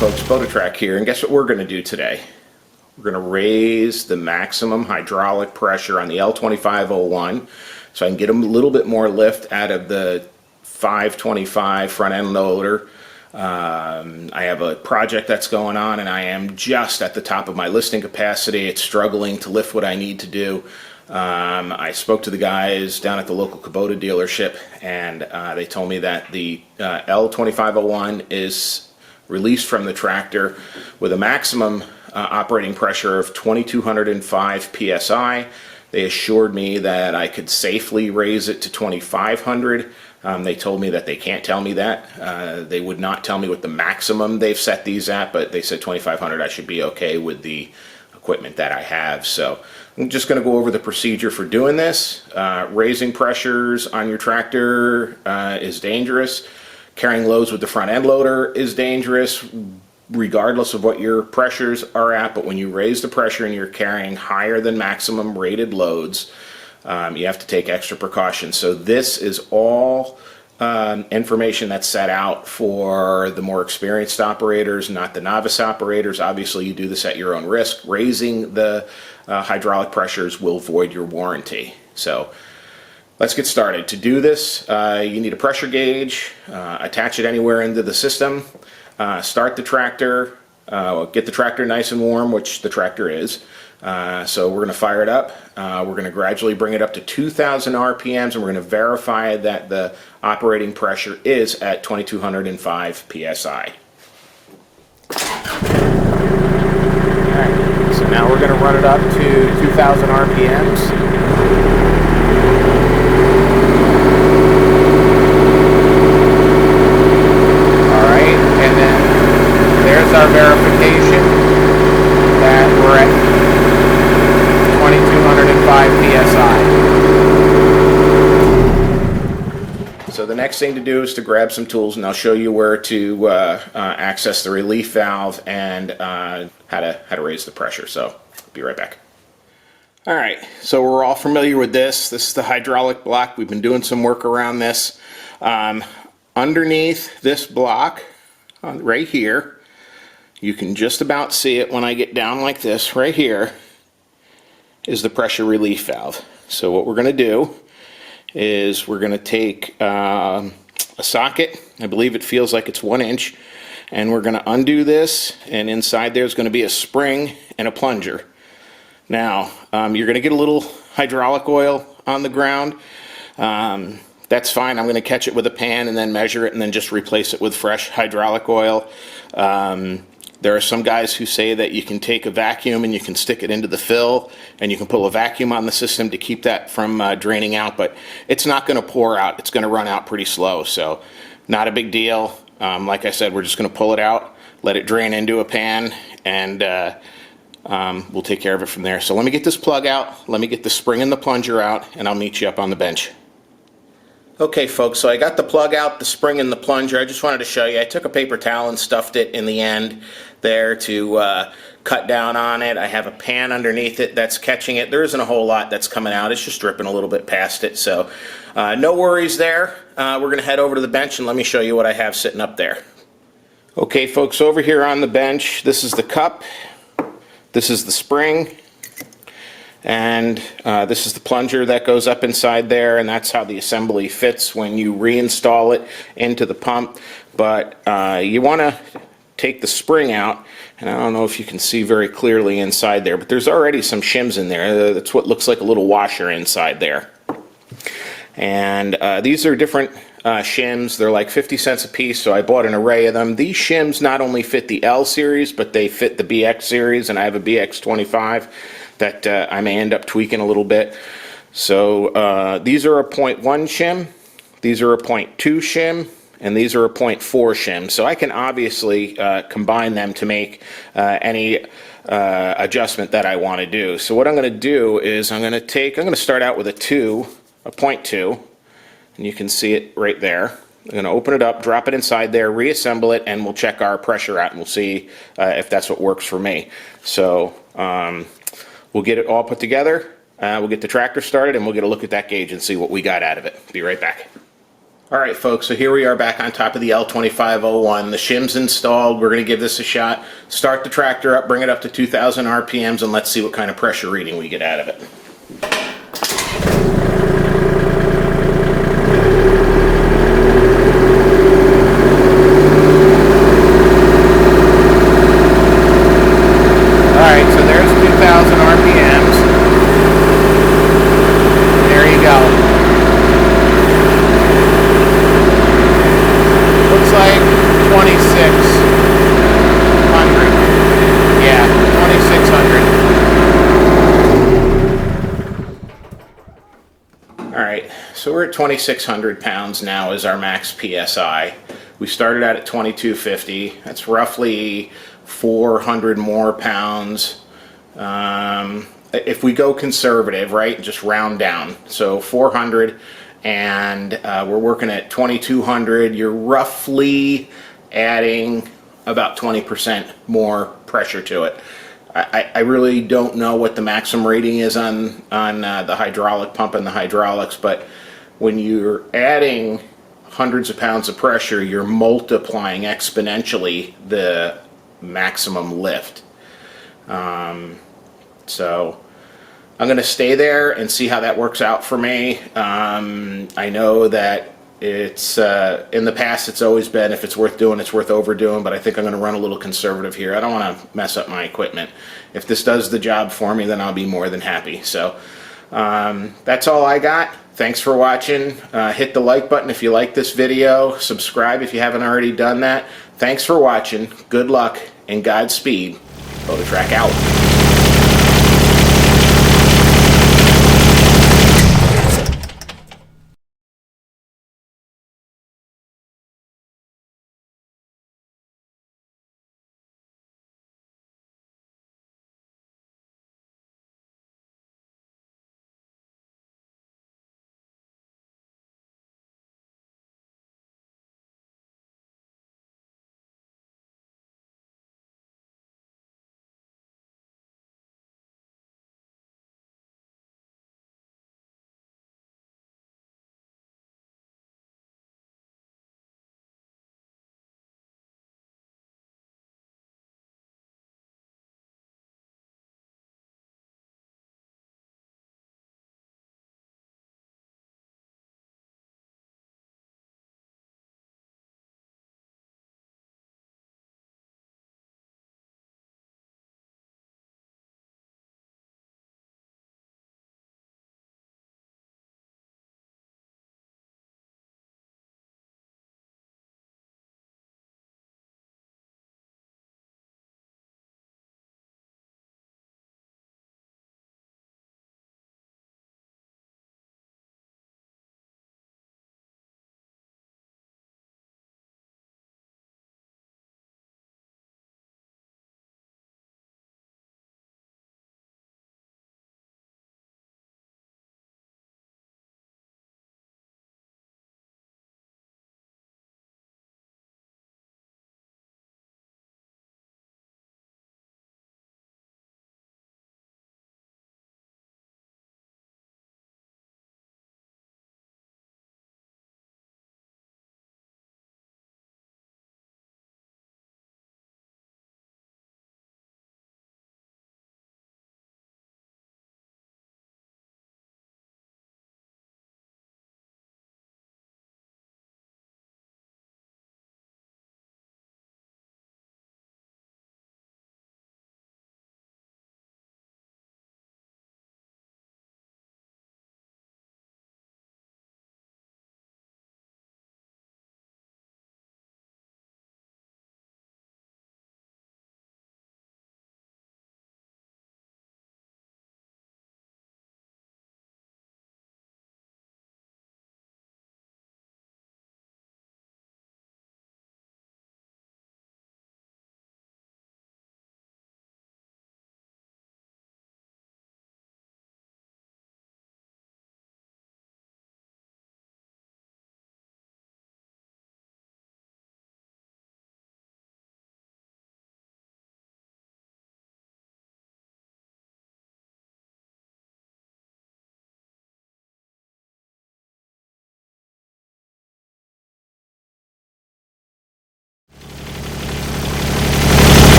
folks, BotaTrac here, and guess what we're going to do today? We're going to raise the maximum hydraulic pressure on the L2501 so I can get a little bit more lift out of the 525 front end loader. I have a project that's going on and I am just at the top of my listing capacity. It's struggling to lift what I need to do. I spoke to the guys down at the local Kubota dealership, and they told me that the L2501 is released from the tractor with a maximum operating pressure of 2205 psi. They assured me that I could safely raise it to 2500. They told me that they can't tell me that. They would not tell me what the maximum they've set these at, but they said 2500. I should be okay with the equipment that I have. So I'm just going to go over the procedure for doing this. Raising pressures on your tractor is dangerous. Carrying loads with the front end loader is dangerous regardless of what your pressures are at, but when you raise the pressure and you're carrying higher than maximum rated loads, you have to take extra precautions. So this is all information that's set out for the more experienced operators, not the novice operators. Obviously you do this at your own risk. Raising the hydraulic pressures will void your warranty. So let's get started. To do this, you need a pressure gauge. Attach it anywhere into the system. Start the tractor. Get the tractor nice and warm, which the tractor is. So we're going to fire it up. We're going to gradually bring it up to 2,000 RPMs, and we're going to verify that the operating pressure is at 2205 psi. Alright, so now we're going to run it up to 2,000 RPMs. Our verification that we're at 2205 psi. So the next thing to do is to grab some tools, and I'll show you where to access the relief valve and how to raise the pressure. So be right back. Alright, so we're all familiar with this. This is the hydraulic block. We've been doing some work around this. Underneath this block, right here, you can just about see it when I get down like this. Right here is the pressure relief valve. So what we're going to do is we're going to take a socket. I believe it feels like it's 1 inch. And we're going to undo this, and inside there's going to be a spring and a plunger. Now, you're going to get a little hydraulic oil on the ground. That's fine. I'm going to catch it with a pan and then measure it and then just replace it with fresh hydraulic oil. There are some guys who say that you can take a vacuum and you can stick it into the fill and you can pull a vacuum on the system to keep that from draining out, but it's not going to pour out. It's going to run out pretty slow, so not a big deal. Like I said, we're just going to pull it out, let it drain into a pan, and we'll take care of it from there. So let me get this plug out, let me get the spring and the plunger out, and I'll meet you up on the bench. Okay folks, so I got the plug out, the spring and the plunger. I just wanted to show you. I took a paper towel and stuffed it in the end there to cut down on it. I have a pan underneath it that's catching it. There isn't a whole lot that's coming out. It's just dripping a little bit past it. So no worries there. We're going to head over to the bench and let me show you what I have sitting up there. Okay folks, over here on the bench, this is the cup. This is the spring. And this is the plunger that goes up inside there, and that's how the assembly fits when you reinstall it into the pump. But you want to take the spring out, and I don't know if you can see very clearly inside there, but there's already some shims in there. That's what looks like a little washer inside there. And these are different shims. They're like 50 cents a piece, so I bought an array of them. These shims not only fit the L-Series, but they fit the BX series, and I have a BX25 that I may end up tweaking a little bit. So these are a 0.1 shim, these are a 0.2 shim, and these are a 0.4 shim. So I can obviously combine them to make any adjustment that I want to do. So what I'm going to do is I'm going to start out with a 0.2, and you can see it right there. I'm going to open it up, drop it inside there, reassemble it, and we'll check our pressure out, and we'll see if that's what works for me. So we'll get it all put together, we'll get the tractor started, and we'll get a look at that gauge and see what we got out of it. Be right back. Alright folks, so here we are back on top of the L2501. The Shims installed. We're going to give this a shot. Start the tractor up, bring it up to 2,000 RPMs, and let's see what kind of pressure reading we get out of it. Alright, so there's 2,000 RPMs. There you go. Looks like 2,600. Yeah, 2,600. Alright, so we're at 2,600 pounds now is our max PSI. We started out at 2,250. That's roughly 400 more pounds. If we go conservative, right, just round down. So 400. And we're working at 2,200. You're roughly adding about 20% more pressure to it. I really don't know what the maximum rating is on the hydraulic pump and the hydraulics, but when you're adding hundreds of pounds of pressure, you're multiplying exponentially the maximum lift. So I'm going to stay there and see how that works out for me. I know that it's in the past it's always been if it's worth doing, it's worth overdoing, but I think I'm going to run a little conservative here. I don't want to mess up my equipment. If this does the job for me, then I'll be more than happy. So that's all I got. Thanks for watching. Hit the like button if you like this video. Subscribe if you haven't already done that. Thanks for watching. Good luck and Godspeed. BotaTrac out.